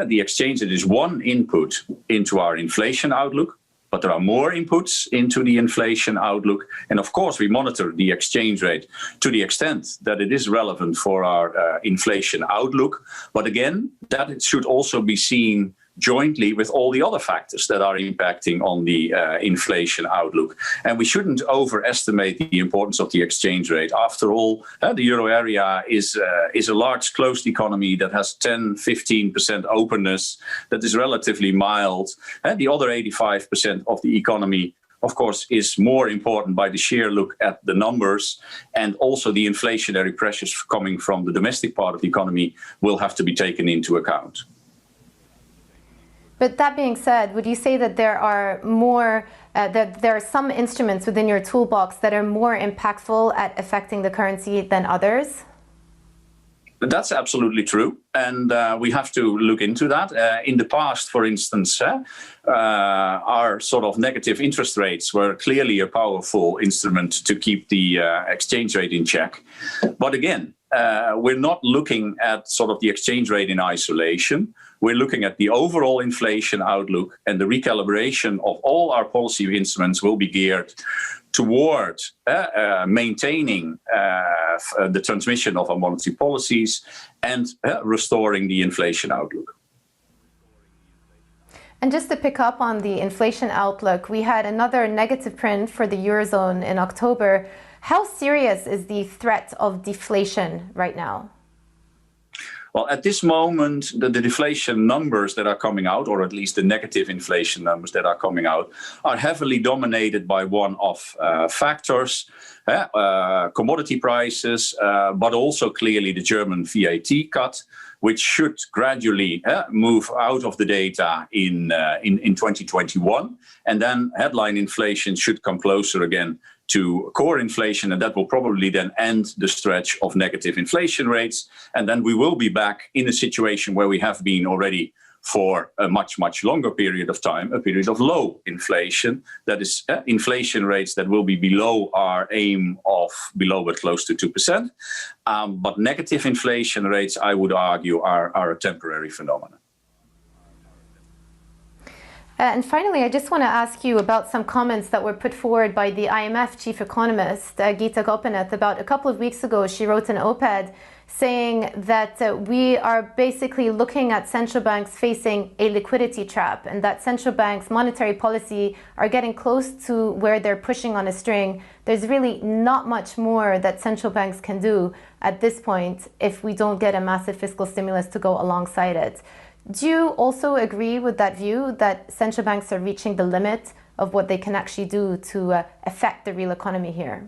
the exchange rate is one input into our inflation outlook, but there are more inputs into the inflation outlook. And of course, we monitor the exchange rate to the extent that it is relevant for our inflation outlook. But again, that should also be seen jointly with all the other factors that are impacting on the inflation outlook. And we shouldn't overestimate the importance of the exchange rate. After all, the euro area is a large closed economy that has 10-15% openness, that is relatively mild. And the other 85% of the economy, of course, is more important by the sheer look at the numbers, and also the inflationary pressures coming from the domestic part of the economy will have to be taken into account. But that being said, would you say that there are that there are some instruments within your toolbox that are more impactful at affecting the currency than others? That's absolutely true, and we have to look into that. In the past, for instance, our sort of negative interest rates were clearly a powerful instrument to keep the exchange rate in check. But again, we're not looking at sort of the exchange rate in isolation. We're looking at the overall inflation outlook, and the recalibration of all our policy instruments will be geared toward maintaining the transmission of our monetary policies and restoring the inflation outlook. And just to pick up on the inflation outlook, we had another negative print for the Eurozone in October. How serious is the threat of deflation right now? Well, at this moment, the deflation numbers that are coming out, or at least the negative inflation numbers that are coming out, are heavily dominated by one-off factors, commodity prices, but also clearly the German VAT cut, which should gradually move out of the data in 2021. And then headline inflation should come closer again to core inflation, and that will probably then end the stretch of negative inflation rates. And then we will be back in a situation where we have been already for a much, much longer period of time, a period of low inflation. That is inflation rates that will be below our aim of below but close to 2%. But negative inflation rates, I would argue, are a temporary phenomenon. And finally, I just want to ask you about some comments that were put forward by the IMF chief economist, Gita Gopinath. About a couple of weeks ago, she wrote an op-ed saying that we are basically looking at central banks facing a liquidity trap, and that central banks' monetary policy are getting close to where they're pushing on a string. There's really not much more that central banks can do at this point if we don't get a massive fiscal stimulus to go alongside it. Do you also agree with that view that central banks are reaching the limit of what they can actually do to affect the real economy here?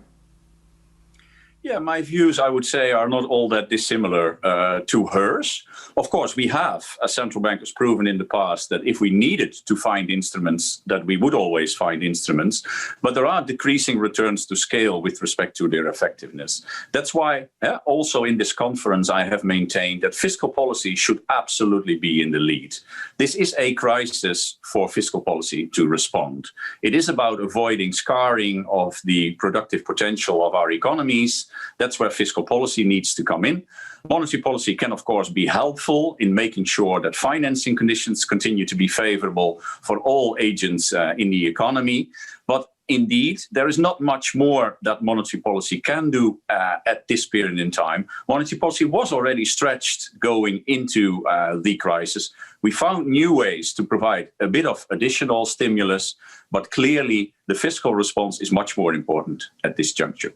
Yeah, my views, I would say, are not all that dissimilar to hers. Of course, we have, as central bankers, proven in the past that if we needed to find instruments, that we would always find instruments. But there are decreasing returns to scale with respect to their effectiveness. That's why also in this conference, I have maintained that fiscal policy should absolutely be in the lead. This is a crisis for fiscal policy to respond. It is about avoiding scarring of the productive potential of our economies. That's where fiscal policy needs to come in. Monetary policy can, of course, be helpful in making sure that financing conditions continue to be favorable for all agents in the economy. But indeed, there is not much more that monetary policy can do at this period in time. Monetary policy was already stretched going into the crisis. We found new ways to provide a bit of additional stimulus, but clearly the fiscal response is much more important at this juncture.